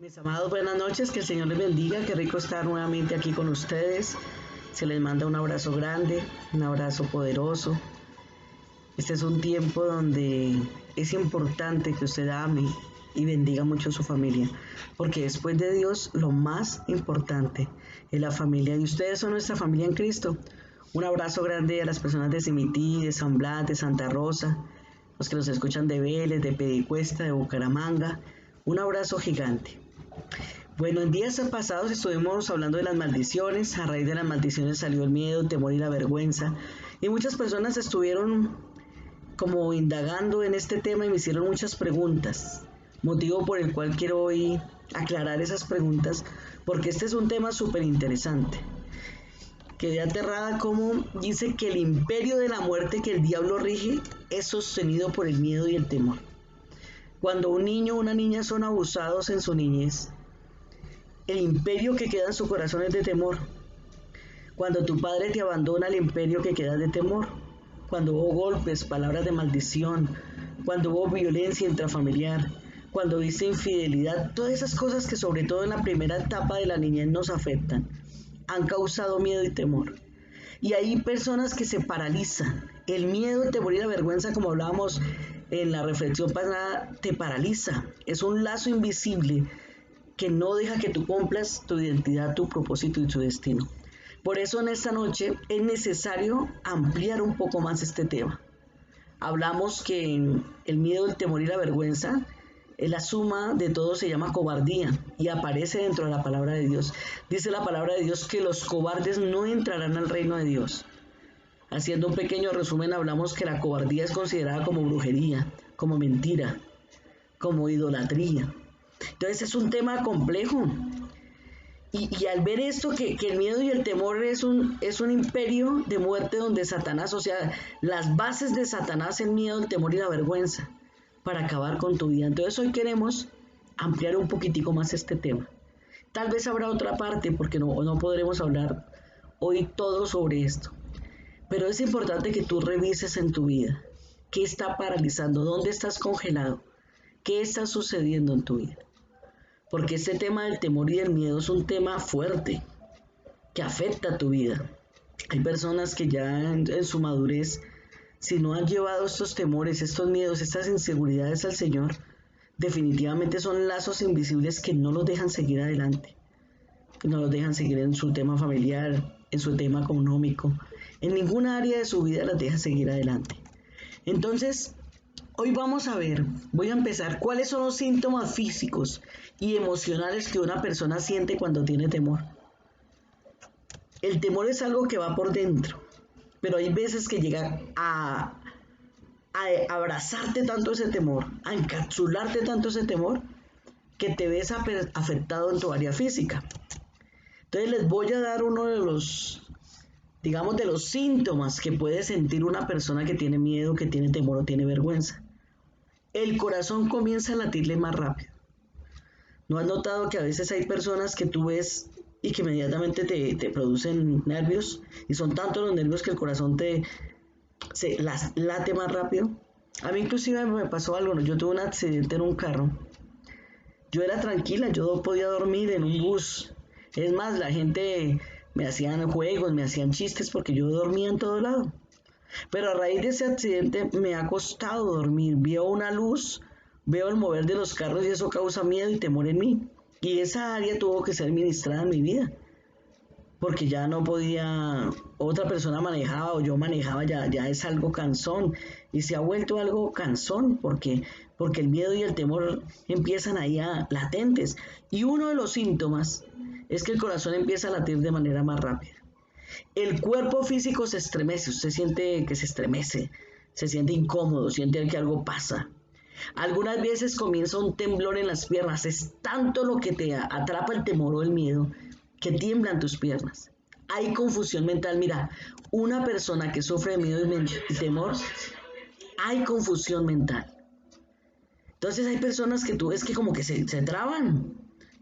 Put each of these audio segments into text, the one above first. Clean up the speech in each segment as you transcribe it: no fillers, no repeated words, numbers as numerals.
Mis amados, buenas noches, que el Señor les bendiga, qué rico estar nuevamente aquí con ustedes. Se les manda un abrazo grande, un abrazo poderoso. Este es un tiempo donde es importante que usted ame y bendiga mucho a su familia, porque después de Dios lo más importante es la familia y ustedes son nuestra familia en Cristo. Un abrazo grande a las personas de Simití, de San Blas, de Santa Rosa, los que nos escuchan de Vélez, de Pedicuesta, de Bucaramanga. Un abrazo gigante. Bueno, en días pasados estuvimos hablando de las maldiciones. A raíz de las maldiciones salió el miedo, el temor y la vergüenza. Y muchas personas estuvieron como indagando en este tema y me hicieron muchas preguntas. Motivo por el cual quiero hoy aclarar esas preguntas, porque este es un tema súper interesante. Quedé aterrada como dice que el imperio de la muerte que el diablo rige es sostenido por el miedo y el temor. Cuando un niño o una niña son abusados en su niñez, el imperio que queda en su corazón es de temor. Cuando tu padre te abandona, el imperio que queda es de temor. Cuando hubo golpes, palabras de maldición, cuando hubo violencia intrafamiliar, cuando viste infidelidad, todas esas cosas que sobre todo en la primera etapa de la niñez nos afectan, han causado miedo y temor. Y hay personas que se paralizan. El miedo, el temor y la vergüenza, como hablábamos en la reflexión pasada, te paraliza. Es un lazo invisible que no deja que tú cumplas tu identidad, tu propósito y tu destino. Por eso en esta noche es necesario ampliar un poco más este tema. Hablamos que el miedo, el temor y la vergüenza es la suma de todo, se llama cobardía y aparece dentro de la palabra de Dios. Dice la palabra de Dios que los cobardes no entrarán al reino de Dios. Haciendo un pequeño resumen, hablamos que la cobardía es considerada como brujería, como mentira, como idolatría. Entonces es un tema complejo. Y al ver esto, que el miedo y el temor es un imperio de muerte donde Satanás, o sea, las bases de Satanás, el miedo, el temor y la vergüenza, para acabar con tu vida. Entonces hoy queremos ampliar un poquitico más este tema. Tal vez habrá otra parte, porque no podremos hablar hoy todo sobre esto. Pero es importante que tú revises en tu vida qué está paralizando, dónde estás congelado, qué está sucediendo en tu vida. Porque este tema del temor y del miedo es un tema fuerte, que afecta a tu vida. Hay personas que ya en su madurez, si no han llevado estos temores, estos miedos, estas inseguridades al Señor, definitivamente son lazos invisibles que no los dejan seguir adelante, que no los dejan seguir en su tema familiar, en su tema económico, en ninguna área de su vida las deja seguir adelante. Entonces, hoy vamos a ver, voy a empezar, cuáles son los síntomas físicos y emocionales que una persona siente cuando tiene temor. El temor es algo que va por dentro, pero hay veces que llega a abrazarte tanto ese temor, a encapsularte tanto ese temor, que te ves afectado en tu área física. Entonces les voy a dar uno de los, digamos, de los síntomas que puede sentir una persona que tiene miedo, que tiene temor o tiene vergüenza. El corazón comienza a latirle más rápido. ¿No has notado que a veces hay personas que tú ves y que inmediatamente te producen nervios? Y son tantos los nervios que el corazón se late más rápido. A mí inclusive me pasó algo, ¿no? Yo tuve un accidente en un carro. Yo era tranquila, yo podía dormir en un bus. Es más, la gente me hacían juegos, me hacían chistes porque yo dormía en todo lado. Pero a raíz de ese accidente me ha costado dormir. Veo una luz, veo el mover de los carros y eso causa miedo y temor en mí. Y esa área tuvo que ser ministrada en mi vida. Porque ya no podía, otra persona manejaba o yo manejaba, ya es algo cansón. Y se ha vuelto algo cansón porque el miedo y el temor empiezan ahí latentes. Y uno de los síntomas es que el corazón empieza a latir de manera más rápida. El cuerpo físico se estremece, usted siente que se estremece, se siente incómodo, siente que algo pasa. Algunas veces comienza un temblor en las piernas, es tanto lo que te atrapa el temor o el miedo que tiemblan tus piernas. Hay confusión mental, mira, una persona que sufre de miedo y temor, hay confusión mental. Entonces hay personas que tú ves que como que se traban,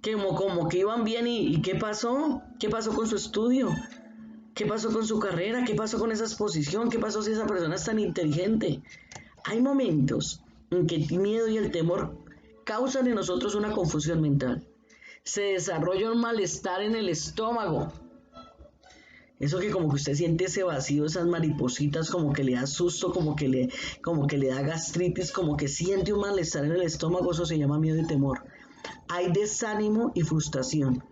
que como que iban bien y ¿qué pasó? ¿Qué pasó con su estudio? ¿Qué pasó con su carrera? ¿Qué pasó con esa exposición? ¿Qué pasó si esa persona es tan inteligente? Hay momentos en que el miedo y el temor causan en nosotros una confusión mental. Se desarrolla un malestar en el estómago. Eso que como que usted siente ese vacío, esas maripositas, como que le da susto, como que le da gastritis, como que siente un malestar en el estómago, eso se llama miedo y temor. Hay desánimo y frustración.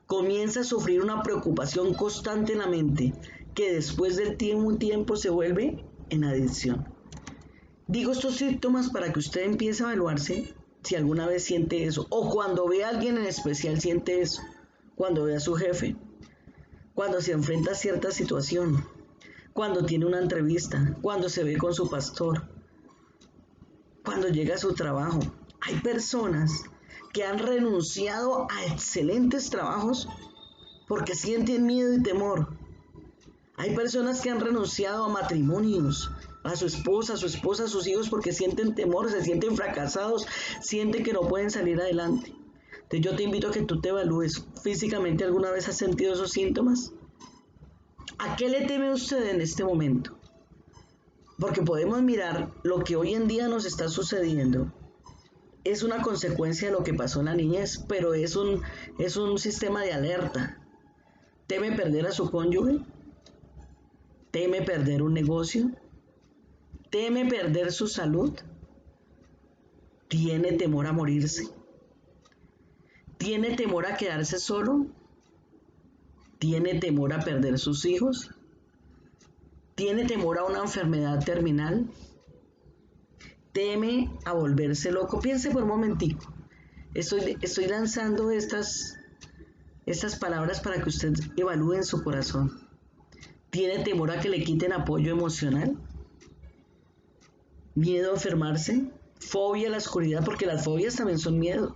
Comienza a sufrir una preocupación constante en la mente, que después del tiempo se vuelve en adicción. Digo estos síntomas para que usted empiece a evaluarse si alguna vez siente eso, o cuando ve a alguien en especial siente eso, cuando ve a su jefe, cuando se enfrenta a cierta situación, cuando tiene una entrevista, cuando se ve con su pastor, cuando llega a su trabajo. Hay personas que han renunciado a excelentes trabajos porque sienten miedo y temor. Hay personas que han renunciado a matrimonios, a su esposa, a sus hijos porque sienten temor, se sienten fracasados, sienten que no pueden salir adelante. Entonces yo te invito a que tú te evalúes. ¿Físicamente alguna vez has sentido esos síntomas? ¿A qué le teme usted en este momento? Porque podemos mirar lo que hoy en día nos está sucediendo. Es una consecuencia de lo que pasó en la niñez, pero es un sistema de alerta. ¿Teme perder a su cónyuge? ¿Teme perder un negocio? ¿Teme perder su salud? ¿Tiene temor a morirse? ¿Tiene temor a quedarse solo? ¿Tiene temor a perder sus hijos? ¿Tiene temor a una enfermedad terminal? ¿Teme a volverse loco? Piense por un momentico. Estoy lanzando estas palabras para que usted evalúe en su corazón. ¿Tiene temor a que le quiten apoyo emocional? ¿Miedo a enfermarse? ¿Fobia a la oscuridad? Porque las fobias también son miedo.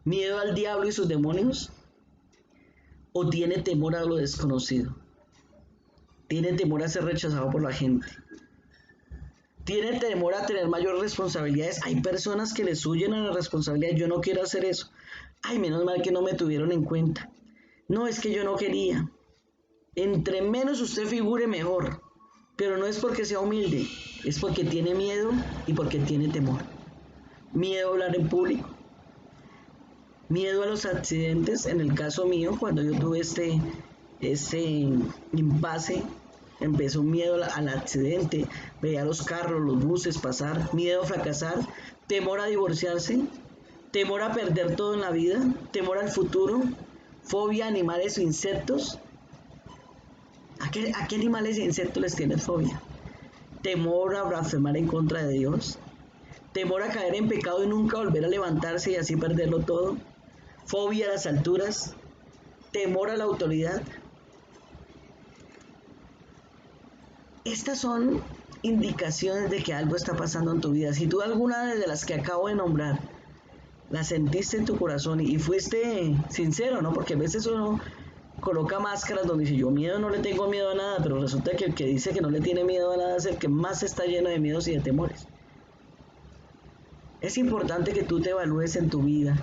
¿Miedo al diablo y sus demonios? ¿O tiene temor a lo desconocido? ¿Tiene temor a ser rechazado por la gente? ¿Tiene temor a tener mayor responsabilidades? Hay personas que les huyen a la responsabilidad. Yo no quiero hacer eso. Ay, menos mal que no me tuvieron en cuenta. No, es que yo no quería. Entre menos usted figure, mejor. Pero no es porque sea humilde, es porque tiene miedo y porque tiene temor. Miedo a hablar en público. Miedo a los accidentes. En el caso mío, cuando yo tuve este impasse, empezó un miedo al accidente. Veía los carros, los buses pasar. Miedo a fracasar. Temor a divorciarse. Temor a perder todo en la vida. Temor al futuro. Fobia a animales o insectos. ¿A qué animales e insectos les tienes fobia? Temor a blasfemar en contra de Dios. Temor a caer en pecado y nunca volver a levantarse y así perderlo todo. Fobia a las alturas. Temor a la autoridad. Estas son indicaciones de que algo está pasando en tu vida. Si tú alguna de las que acabo de nombrar la sentiste en tu corazón y fuiste sincero, ¿no? Porque a veces uno coloca máscaras donde dice, yo miedo no le tengo miedo a nada, pero resulta que el que dice que no le tiene miedo a nada es el que más está lleno de miedos y de temores. Es importante que tú te evalúes en tu vida.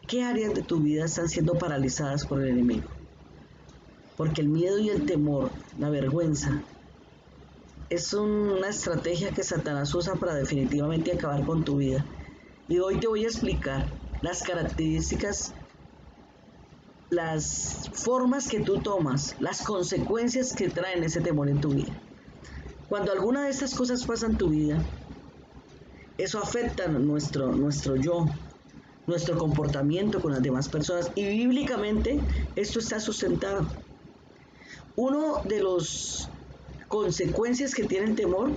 ¿Qué áreas de tu vida están siendo paralizadas por el enemigo? Porque el miedo y el temor, la vergüenza, es una estrategia que Satanás usa para definitivamente acabar con tu vida. Y hoy te voy a explicar las características, las formas que tú tomas, las consecuencias que traen ese temor en tu vida. Cuando alguna de estas cosas pasa en tu vida, eso afecta nuestro yo, nuestro comportamiento con las demás personas. Y bíblicamente esto está sustentado. Uno de los consecuencias que tiene el temor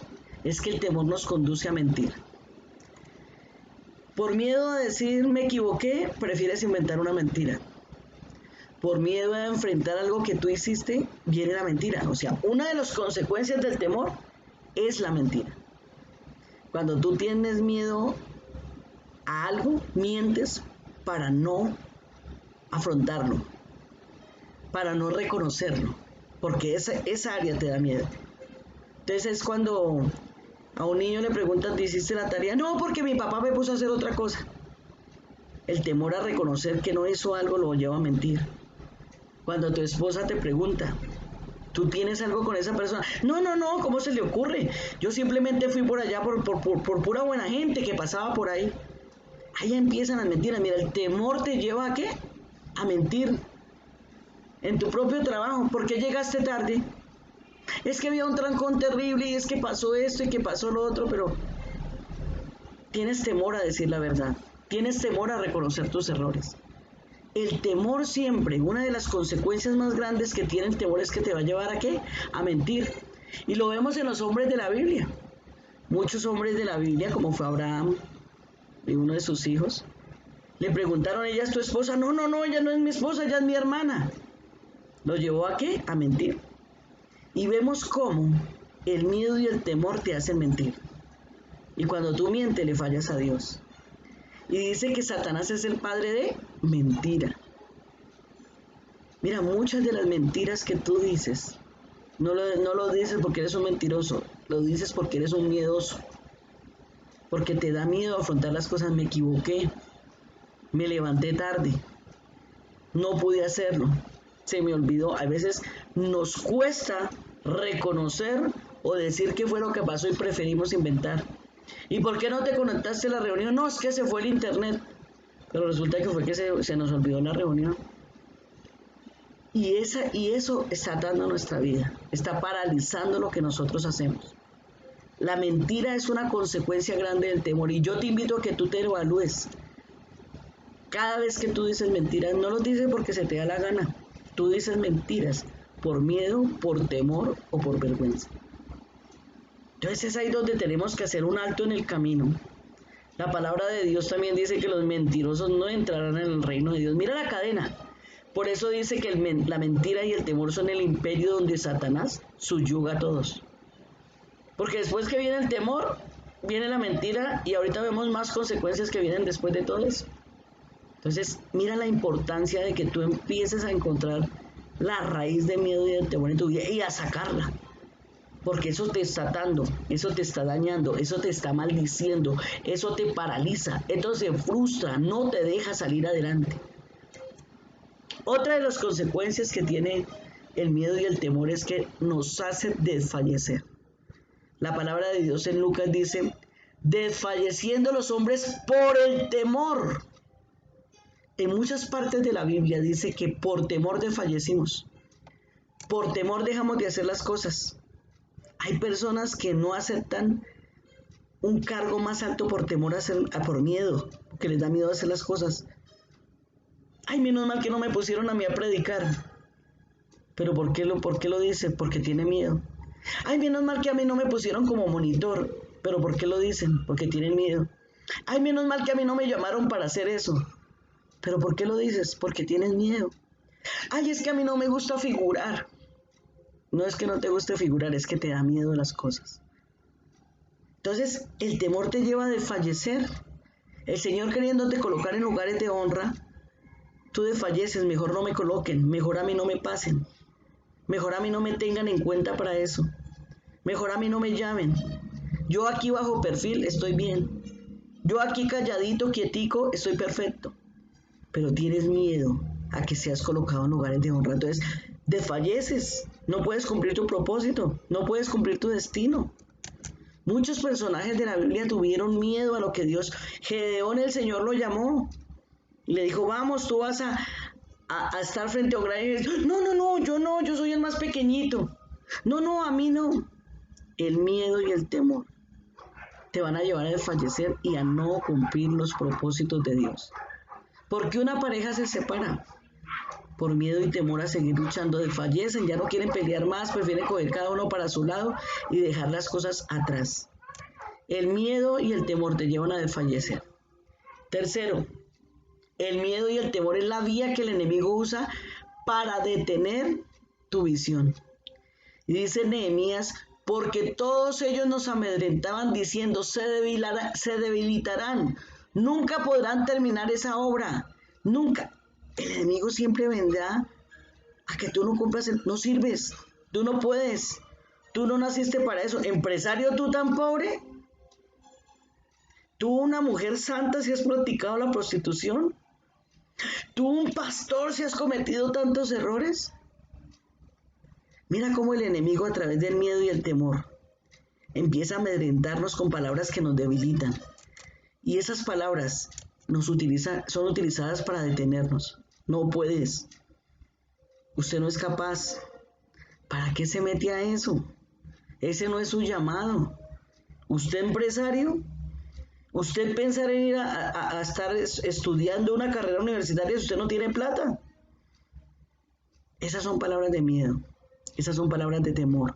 es que el temor nos conduce a mentir. Por miedo a decir me equivoqué, prefieres inventar una mentira. Por miedo a enfrentar algo que tú hiciste, viene la mentira. O sea, una de las consecuencias del temor es la mentira. Cuando tú tienes miedo a algo, mientes para no afrontarlo, para no reconocerlo, porque esa área te da miedo. Entonces es cuando a un niño le preguntan, ¿te hiciste la tarea? No, porque mi papá me puso a hacer otra cosa. El temor a reconocer que no hizo algo lo lleva a mentir. Cuando tu esposa te pregunta, ¿tú tienes algo con esa persona? No, ¿cómo se le ocurre? Yo simplemente fui por allá por pura buena gente que pasaba por ahí. Ahí empiezan las mentiras. Mira, el temor te lleva ¿a qué? A mentir. En tu propio trabajo. ¿Por qué llegaste tarde? Es que había un trancón terrible y es que pasó esto y que pasó lo otro, pero tienes temor a decir la verdad. Tienes temor a reconocer tus errores. El temor siempre, una de las consecuencias más grandes que tiene el temor es que te va a llevar ¿a qué? A mentir. Y lo vemos en los hombres de la Biblia. Muchos hombres de la Biblia, como fue Abraham y uno de sus hijos, le preguntaron, ¿ella es tu esposa? No, ella no es mi esposa, ella es mi hermana. ¿Lo llevó a qué? A mentir. Y vemos cómo el miedo y el temor te hacen mentir. Y cuando tú mientes, le fallas a Dios. Y dice que Satanás es el padre de mentira. Mira, muchas de las mentiras que tú dices, no lo dices porque eres un mentiroso, lo dices porque eres un miedoso. Porque te da miedo afrontar las cosas. Me equivoqué, me levanté tarde, no pude hacerlo, se me olvidó. A veces nos cuesta reconocer o decir qué fue lo que pasó y preferimos inventar. ¿Y por qué no te conectaste a la reunión? No, es que se fue el internet. Pero resulta que fue que se nos olvidó la reunión. Y eso está atando nuestra vida. Está paralizando lo que nosotros hacemos. La mentira es una consecuencia grande del temor. Y yo te invito a que tú te evalúes. Cada vez que tú dices mentiras, no lo dices porque se te da la gana. Tú dices mentiras por miedo, por temor o por vergüenza. Entonces es ahí donde tenemos que hacer un alto en el camino. La palabra de Dios también dice que los mentirosos no entrarán en el reino de Dios. Mira la cadena. Por eso dice que la mentira y el temor son el imperio donde Satanás subyuga a todos. Porque después que viene el temor, viene la mentira y ahorita vemos más consecuencias que vienen después de todo eso. Entonces, mira la importancia de que tú empieces a encontrar la raíz de miedo y de temor en tu vida y a sacarla. Porque eso te está atando, eso te está dañando, eso te está maldiciendo, eso te paraliza, entonces frustra, no te deja salir adelante. Otra de las consecuencias que tiene el miedo y el temor es que nos hace desfallecer. La palabra de Dios en Lucas dice, desfalleciendo los hombres por el temor. En muchas partes de la Biblia dice que por temor desfallecimos, por temor dejamos de hacer las cosas. Hay personas que no aceptan un cargo más alto por temor por miedo, que les da miedo hacer las cosas. Ay, menos mal que no me pusieron a mí a predicar. ¿Pero por qué lo dice? Porque tiene miedo. Ay, menos mal que a mí no me pusieron como monitor. ¿Pero por qué lo dicen? Porque tienen miedo. Ay, menos mal que a mí no me llamaron para hacer eso. ¿Pero por qué lo dices? Porque tienes miedo. Ay, es que a mí no me gusta figurar. No es que no te guste figurar, es que te da miedo las cosas. Entonces, el temor te lleva a desfallecer. El Señor queriéndote colocar en lugares de honra, tú desfalleces, mejor no me coloquen, mejor a mí no me pasen, mejor a mí no me tengan en cuenta para eso, mejor a mí no me llamen. Yo aquí bajo perfil estoy bien. Yo aquí calladito, quietico, estoy perfecto. Pero tienes miedo a que seas colocado en lugares de honra. Entonces, desfalleces. No puedes cumplir tu propósito. No puedes cumplir tu destino. Muchos personajes de la Biblia tuvieron miedo a lo que Dios... Gedeón, el Señor lo llamó. Y le dijo, vamos, tú vas a estar frente a un gran... No, yo soy el más pequeñito. No, a mí no. El miedo y el temor te van a llevar a desfallecer y a no cumplir los propósitos de Dios. ¿Por qué una pareja se separa? Por miedo y temor a seguir luchando, desfallecen, ya no quieren pelear más, prefieren coger cada uno para su lado y dejar las cosas atrás. El miedo y el temor te llevan a desfallecer. Tercero, el miedo y el temor es la vía que el enemigo usa para detener tu visión. Y dice Nehemías, porque todos ellos nos amedrentaban diciendo, se debilitarán, nunca podrán terminar esa obra, nunca. El enemigo siempre vendrá a que tú no cumplas, no sirves, tú no puedes, tú no naciste para eso. Empresario, tú tan pobre, tú una mujer santa si has practicado la prostitución, tú un pastor si has cometido tantos errores. Mira cómo el enemigo a través del miedo y el temor empieza a amedrentarnos con palabras que nos debilitan. Y esas palabras son utilizadas para detenernos. No puedes. Usted no es capaz. ¿Para qué se mete a eso? Ese no es su llamado. Usted empresario, usted pensar en ir a estar estudiando una carrera universitaria si usted no tiene plata. Esas son palabras de miedo. Esas son palabras de temor.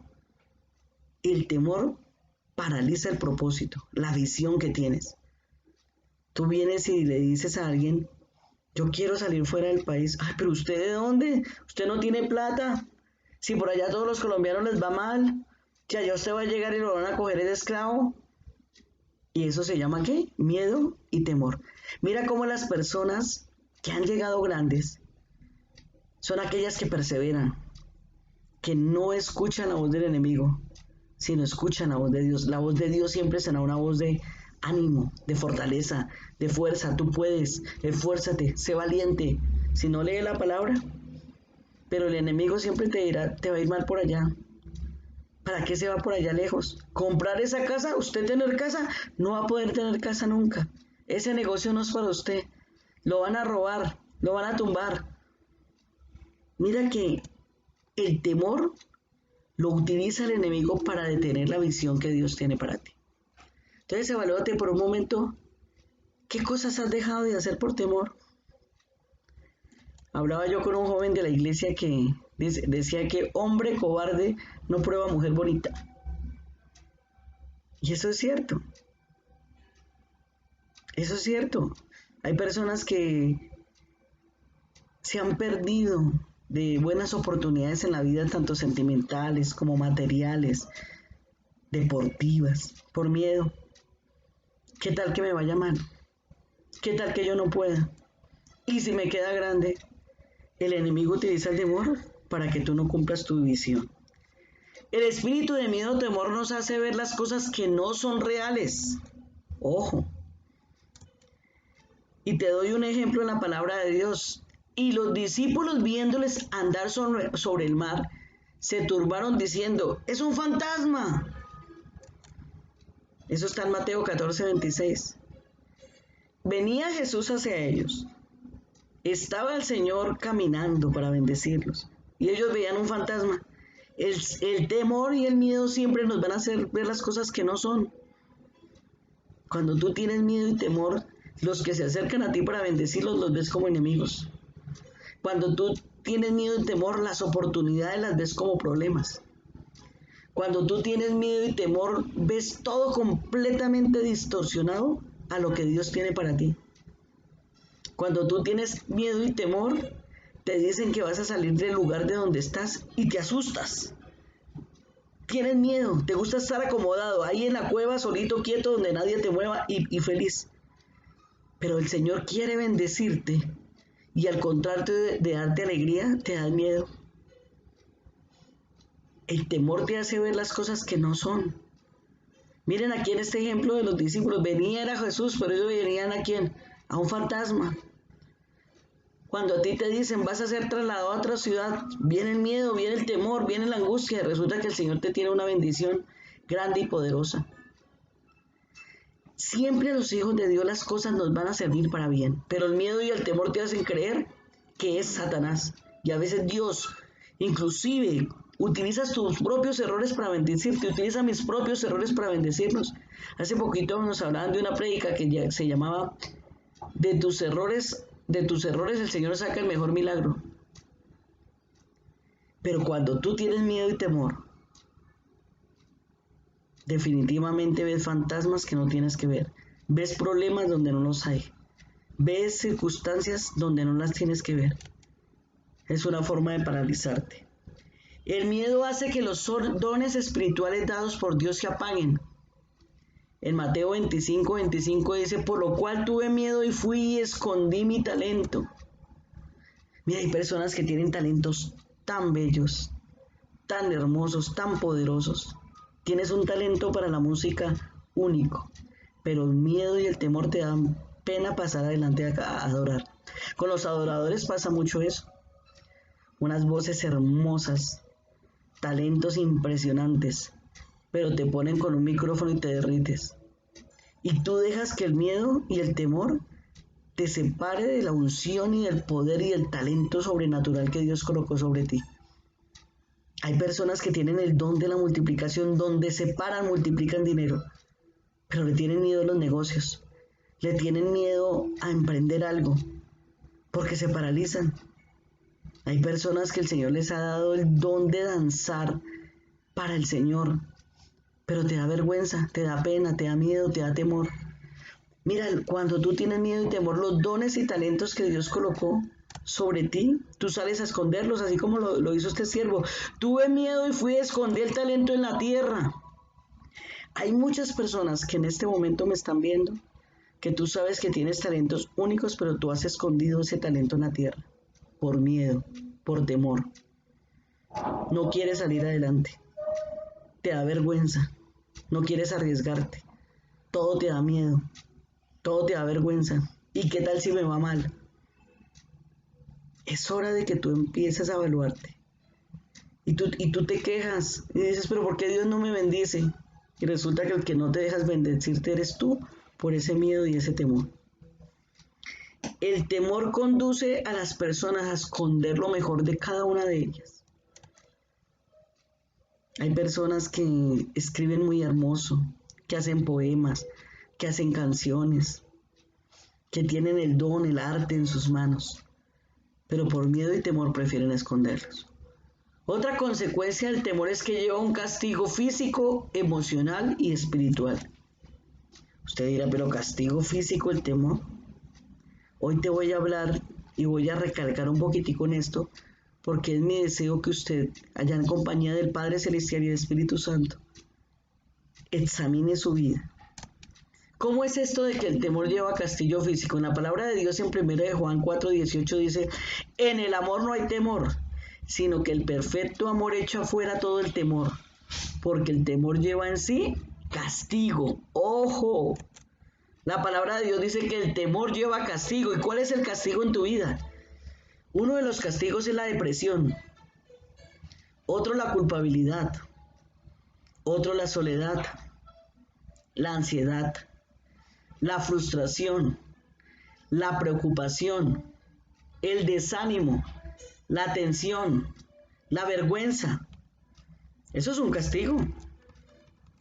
El temor paraliza el propósito, la visión que tienes. Tú vienes y le dices a alguien, yo quiero salir fuera del país. Ay, pero ¿usted de dónde? Usted no tiene plata. Si por allá a todos los colombianos les va mal, que allá usted va a llegar y lo van a coger de esclavo. ¿Y eso se llama qué? Miedo y temor. Mira cómo las personas que han llegado grandes son aquellas que perseveran, que no escuchan la voz del enemigo, sino escuchan la voz de Dios. La voz de Dios siempre será una voz de ánimo, de fortaleza, de fuerza. Tú puedes, esfuérzate, sé valiente. Si no lee la palabra, pero el enemigo siempre te dirá, te va a ir mal por allá. ¿Para qué se va por allá lejos? ¿Comprar esa casa? ¿Usted tener casa? No va a poder tener casa nunca. Ese negocio no es para usted. Lo van a robar, lo van a tumbar. Mira que el temor lo utiliza el enemigo para detener la visión que Dios tiene para ti. Entonces evalúate por un momento, ¿qué cosas has dejado de hacer por temor? Hablaba yo con un joven de la iglesia que decía que hombre cobarde no prueba mujer bonita. Y eso es cierto. Eso es cierto. Hay personas que se han perdido de buenas oportunidades en la vida, tanto sentimentales como materiales, deportivas, por miedo. ¿Qué tal que me vaya mal? ¿Qué tal que yo no pueda? Y si me queda grande, el enemigo utiliza el temor para que tú no cumplas tu visión. El espíritu de miedo o temor nos hace ver las cosas que no son reales. Ojo. Y te doy un ejemplo en la palabra de Dios. Y los discípulos viéndoles andar sobre el mar, se turbaron diciendo, es un fantasma. Eso está en Mateo 14:26. Venía Jesús hacia ellos. Estaba el Señor caminando para bendecirlos. Y ellos veían un fantasma. El temor y el miedo siempre nos van a hacer ver las cosas que no son. Cuando tú tienes miedo y temor, los que se acercan a ti para bendecirlos los ves como enemigos. Cuando tú tienes miedo y temor, las oportunidades las ves como problemas. Cuando tú tienes miedo y temor, ves todo completamente distorsionado a lo que Dios tiene para ti. Cuando tú tienes miedo y temor, te dicen que vas a salir del lugar de donde estás y te asustas. Tienes miedo, te gusta estar acomodado ahí en la cueva, solito, quieto, donde nadie te mueva y feliz. Pero el Señor quiere bendecirte y al contrario de darte alegría, te da miedo. El temor te hace ver las cosas que no son. Miren aquí en este ejemplo de los discípulos, era Jesús, pero ellos venían ¿a quién? A un fantasma. Cuando a ti te dicen vas a ser trasladado a otra ciudad, viene el miedo, viene el temor, viene la angustia. Resulta que el Señor te tiene una bendición grande y poderosa. Siempre a los hijos de Dios las cosas nos van a servir para bien, pero el miedo y el temor te hacen creer que es Satanás. Y a veces Dios, inclusive, utilizas tus propios errores para bendecirte, utiliza mis propios errores para bendecirnos. Hace poquito nos hablaban de una prédica que ya se llamaba de tus errores el Señor saca el mejor milagro. Pero cuando tú tienes miedo y temor, definitivamente ves fantasmas que no tienes que ver. Ves problemas donde no los hay. Ves circunstancias donde no las tienes que ver. Es una forma de paralizarte. El miedo hace que los dones espirituales dados por Dios se apaguen. En Mateo 25:25 dice, por lo cual tuve miedo y fui y escondí mi talento. Mira, hay personas que tienen talentos tan bellos, tan hermosos, tan poderosos. Tienes un talento para la música único, pero el miedo y el temor te dan pena pasar adelante a adorar. Con los adoradores pasa mucho eso. Unas voces hermosas, talentos impresionantes, pero te ponen con un micrófono y te derrites. Y tú dejas que el miedo y el temor te separe de la unción y del poder y del talento sobrenatural que Dios colocó sobre ti. Hay personas que tienen el don de la multiplicación, donde separan, multiplican dinero, pero le tienen miedo a los negocios, le tienen miedo a emprender algo, porque se paralizan. Hay personas que el Señor les ha dado el don de danzar para el Señor, pero te da vergüenza, te da pena, te da miedo, te da temor. Mira, cuando tú tienes miedo y temor, los dones y talentos que Dios colocó sobre ti, tú sales a esconderlos, así como lo hizo este siervo. Tuve miedo y fui a esconder el talento en la tierra. Hay muchas personas que en este momento me están viendo, que tú sabes que tienes talentos únicos, pero tú has escondido ese talento en la tierra, por miedo, por temor. No quieres salir adelante, te da vergüenza, no quieres arriesgarte, todo te da miedo, todo te da vergüenza. ¿Y qué tal si me va mal? Es hora de que tú empieces a evaluarte. Y tú te quejas y dices, pero ¿por qué Dios no me bendice? Y resulta que el que no te dejas bendecirte eres tú por ese miedo y ese temor. El temor conduce a las personas a esconder lo mejor de cada una de ellas. Hay personas que escriben muy hermoso, que hacen poemas, que hacen canciones, que tienen el don, el arte en sus manos, pero por miedo y temor prefieren esconderlos. Otra consecuencia del temor es que lleva un castigo físico, emocional y espiritual. Usted dirá, pero castigo físico el temor. Hoy te voy a hablar y voy a recalcar un poquitico en esto, porque es mi deseo que usted, allá en compañía del Padre Celestial y del Espíritu Santo, examine su vida. ¿Cómo es esto de que el temor lleva castigo físico? En la palabra de Dios en 1 de Juan 4:18 dice, en el amor no hay temor, sino que el perfecto amor echa afuera todo el temor, porque el temor lleva en sí castigo. ¡Ojo! La palabra de Dios dice que el temor lleva castigo. ¿Y cuál es el castigo en tu vida? Uno de los castigos es la depresión, otro la culpabilidad, otro la soledad, la ansiedad, la frustración, la preocupación, el desánimo, la tensión, la vergüenza. Eso es un castigo.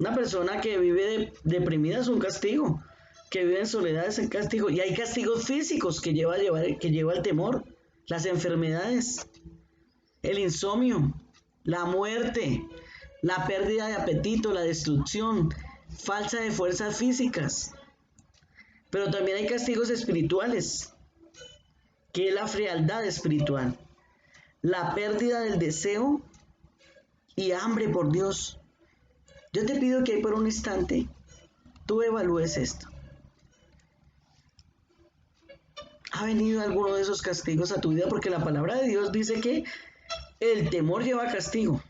Una persona que vive deprimida es un castigo, que vive en soledad es un castigo. Y hay castigos físicos que lleva el temor, las enfermedades, el insomnio, la muerte, la pérdida de apetito, la destrucción, falta de fuerzas físicas. Pero también hay castigos espirituales, que es la frialdad espiritual, la pérdida del deseo y hambre por Dios. Yo te pido que por un instante tú evalúes esto. ¿Ha venido alguno de esos castigos a tu vida? Porque la palabra de Dios dice que el temor lleva castigo.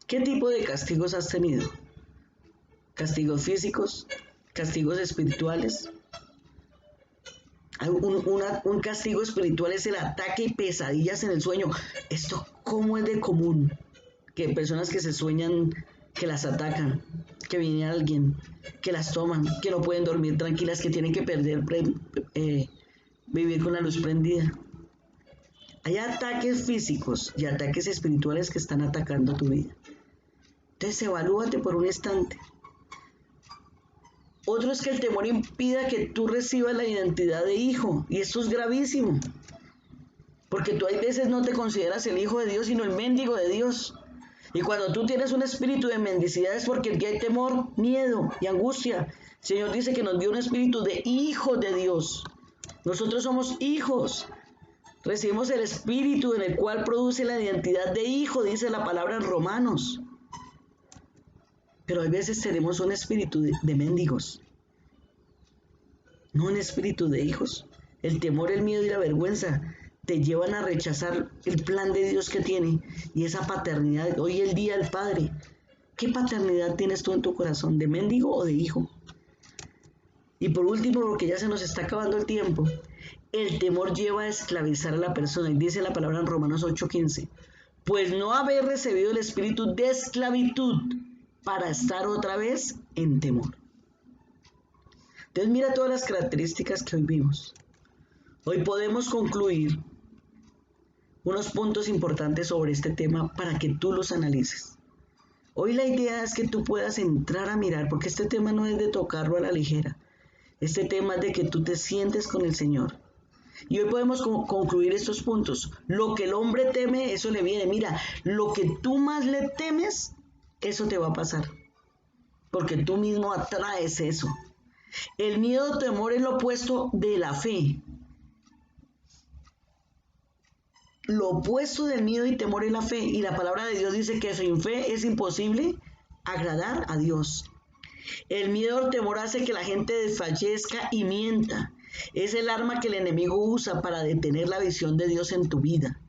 ¿Qué tipo de castigos has tenido? ¿Castigos físicos? ¿Castigos espirituales? Un castigo espiritual es el ataque y pesadillas en el sueño. Esto, ¿cómo es de común? Que personas que se sueñan que las atacan, que viene alguien, que las toman, que no pueden dormir tranquilas, que tienen que vivir con la luz prendida. Hay ataques físicos y ataques espirituales que están atacando tu vida. Entonces, evalúate por un instante. Otro es que el temor impida que tú recibas la identidad de hijo, y esto es gravísimo, porque tú a veces no te consideras el hijo de Dios, sino el mendigo de Dios. Y cuando tú tienes un espíritu de mendicidad es porque aquí hay temor, miedo y angustia. El Señor dice que nos dio un espíritu de hijo de Dios. Nosotros somos hijos. Recibimos el espíritu en el cual produce la identidad de hijo, dice la palabra en Romanos. Pero a veces tenemos un espíritu de mendigos, no un espíritu de hijos. El temor, el miedo y la vergüenza te llevan a rechazar el plan de Dios que tiene y esa paternidad. Hoy el día del Padre, ¿qué paternidad tienes tú en tu corazón? ¿De mendigo o de hijo? Y por último, porque ya se nos está acabando el tiempo, el temor lleva a esclavizar a la persona. Y dice la palabra en Romanos 8:15, pues no haber recibido el espíritu de esclavitud para estar otra vez en temor. Entonces mira todas las características que hoy vimos. Hoy podemos concluir unos puntos importantes sobre este tema para que tú los analices. Hoy la idea es que tú puedas entrar a mirar, porque este tema no es de tocarlo a la ligera. Este tema es de que tú te sientes con el Señor. Y hoy podemos concluir estos puntos. Lo que el hombre teme, eso le viene. Mira, lo que tú más le temes, eso te va a pasar. Porque tú mismo atraes eso. El miedo o temor es lo opuesto de la fe. Lo opuesto del miedo y temor es la fe. Y la palabra de Dios dice que sin fe es imposible agradar a Dios. El miedo o temor hace que la gente desfallezca y mienta. Es el arma que el enemigo usa para detener la visión de Dios en tu vida.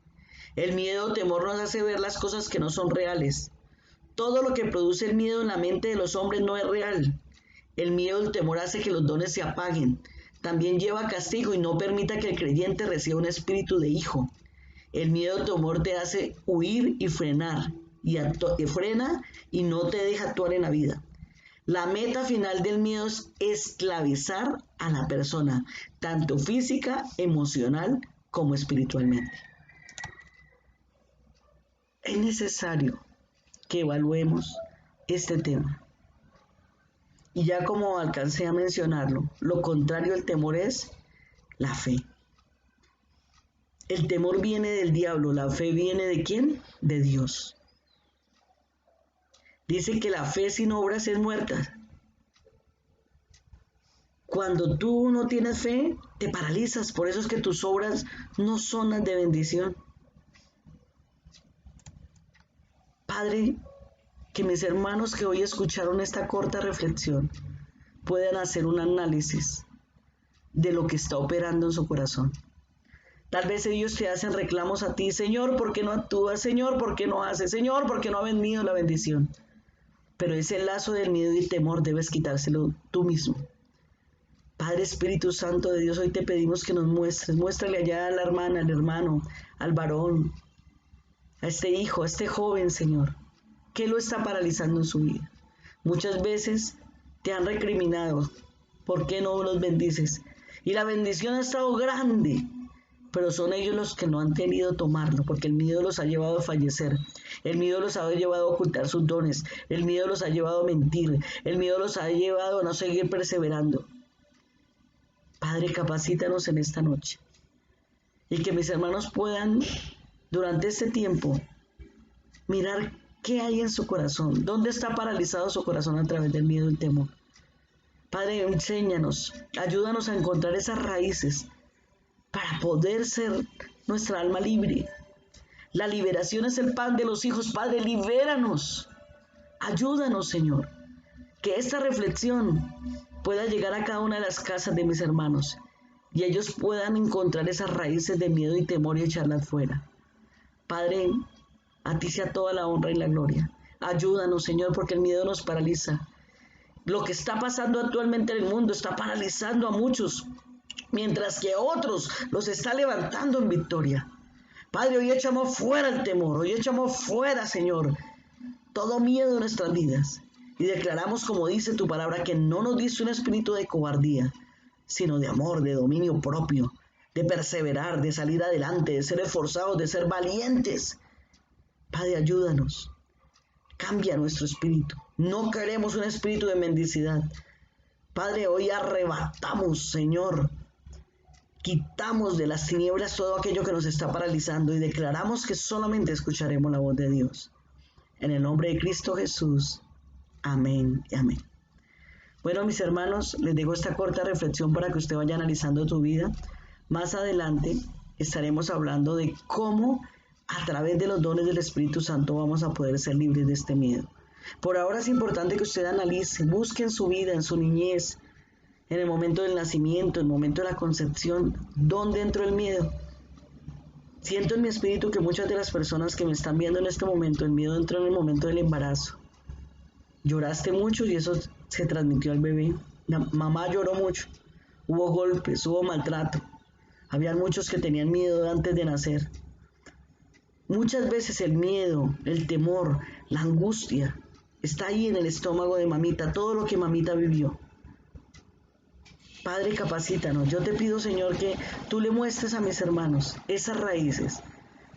El miedo o temor nos hace ver las cosas que no son reales. Todo lo que produce el miedo en la mente de los hombres no es real. El miedo o el temor hace que los dones se apaguen. También lleva castigo y no permita que el creyente reciba un espíritu de hijo. El miedo o temor te hace huir y frenar. Y frena y no te deja actuar en la vida. La meta final del miedo es esclavizar a la persona, tanto física, emocional como espiritualmente. Es necesario que evaluemos este tema. Y ya como alcancé a mencionarlo, lo contrario al temor es la fe. El temor viene del diablo, la fe viene ¿de quién? De Dios. Dice que la fe sin obras es muerta. Cuando tú no tienes fe, te paralizas. Por eso es que tus obras no son las de bendición. Padre, que mis hermanos que hoy escucharon esta corta reflexión puedan hacer un análisis de lo que está operando en su corazón. Tal vez ellos te hacen reclamos a ti, Señor, ¿por qué no actúas? Señor, ¿por qué no haces? Señor, ¿por qué no ha venido la bendición? Pero ese lazo del miedo y temor debes quitárselo tú mismo. Padre Espíritu Santo de Dios, hoy te pedimos que nos muéstrale allá a la hermana, al hermano, al varón, a este hijo, a este joven, Señor, ¿qué lo está paralizando en su vida? Muchas veces te han recriminado, ¿por qué no los bendices? Y la bendición ha estado grande, pero son ellos los que no han querido tomarlo, porque el miedo los ha llevado a fallecer, el miedo los ha llevado a ocultar sus dones, el miedo los ha llevado a mentir, el miedo los ha llevado a no seguir perseverando. Padre, capacítanos en esta noche y que mis hermanos puedan, durante este tiempo, mirar qué hay en su corazón, dónde está paralizado su corazón a través del miedo y el temor. Padre, enséñanos, ayúdanos a encontrar esas raíces para poder ser nuestra alma libre. La liberación es el pan de los hijos. Padre, libéranos, ayúdanos, Señor, que esta reflexión pueda llegar a cada una de las casas de mis hermanos y ellos puedan encontrar esas raíces de miedo y temor y echarlas fuera. Padre, a ti sea toda la honra y la gloria. Ayúdanos, Señor, porque el miedo nos paraliza. Lo que está pasando actualmente en el mundo está paralizando a muchos, mientras que otros los está levantando en victoria. Padre, hoy echamos fuera el temor, hoy echamos fuera, Señor, todo miedo en nuestras vidas. Y declaramos, como dice tu palabra, que no nos diste un espíritu de cobardía, sino de amor, de dominio propio, de perseverar, de salir adelante, de ser esforzados, de ser valientes. Padre, ayúdanos. Cambia nuestro espíritu. No queremos un espíritu de mendicidad. Padre, hoy arrebatamos, Señor. Quitamos de las tinieblas todo aquello que nos está paralizando y declaramos que solamente escucharemos la voz de Dios. En el nombre de Cristo Jesús. Amén y amén. Bueno, mis hermanos, les dejo esta corta reflexión para que usted vaya analizando tu vida. Más adelante estaremos hablando de cómo a través de los dones del Espíritu Santo vamos a poder ser libres de este miedo. Por ahora es importante que usted analice, busque en su vida, en su niñez, en el momento del nacimiento, en el momento de la concepción, ¿dónde entró el miedo? Siento en mi espíritu que muchas de las personas que me están viendo en este momento, el miedo entró en el momento del embarazo. Lloraste mucho y eso se transmitió al bebé. La mamá lloró mucho. Hubo golpes, hubo maltrato. Había muchos que tenían miedo antes de nacer. Muchas veces el miedo, el temor, la angustia está ahí en el estómago de mamita, todo lo que mamita vivió. Padre, capacítanos. Yo te pido, Señor, que tú le muestres a mis hermanos esas raíces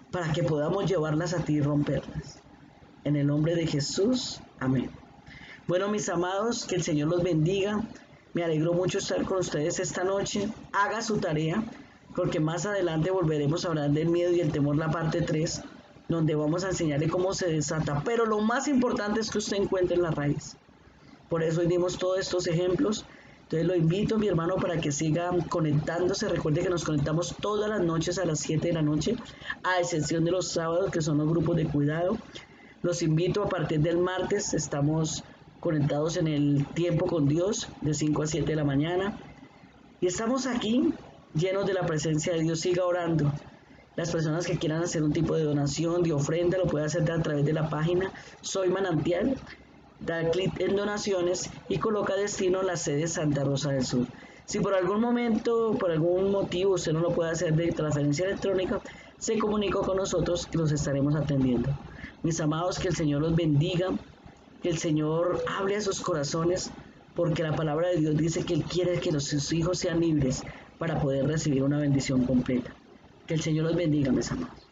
para que podamos llevarlas a ti y romperlas. En el nombre de Jesús, amén. Bueno, mis amados, que el Señor los bendiga. Me alegro mucho estar con ustedes esta noche. Haga su tarea, porque más adelante volveremos a hablar del miedo y el temor, la parte 3, donde vamos a enseñarle cómo se desata. Pero lo más importante es que usted encuentre la raíz. Por eso hoy dimos todos estos ejemplos. Entonces lo invito, mi hermano, para que siga conectándose. Recuerde que nos conectamos todas las noches a las 7 de la noche, a excepción de los sábados, que son los grupos de cuidado. Los invito a partir del martes, estamos conectados en el tiempo con Dios, de 5 a 7 de la mañana. Y estamos aquí, llenos de la presencia de Dios. Siga orando. Las personas que quieran hacer un tipo de donación, de ofrenda, lo puede hacer a través de la página Soy Manantial. Da clic en donaciones y coloca destino la sede Santa Rosa del Sur. Si por algún momento, por algún motivo usted no lo puede hacer de transferencia electrónica, se comunica con nosotros que los estaremos atendiendo. Mis amados, que el Señor los bendiga, que el Señor hable a sus corazones, porque la palabra de Dios dice que Él quiere que sus hijos sean libres para poder recibir una bendición completa. Que el Señor los bendiga, mis amados.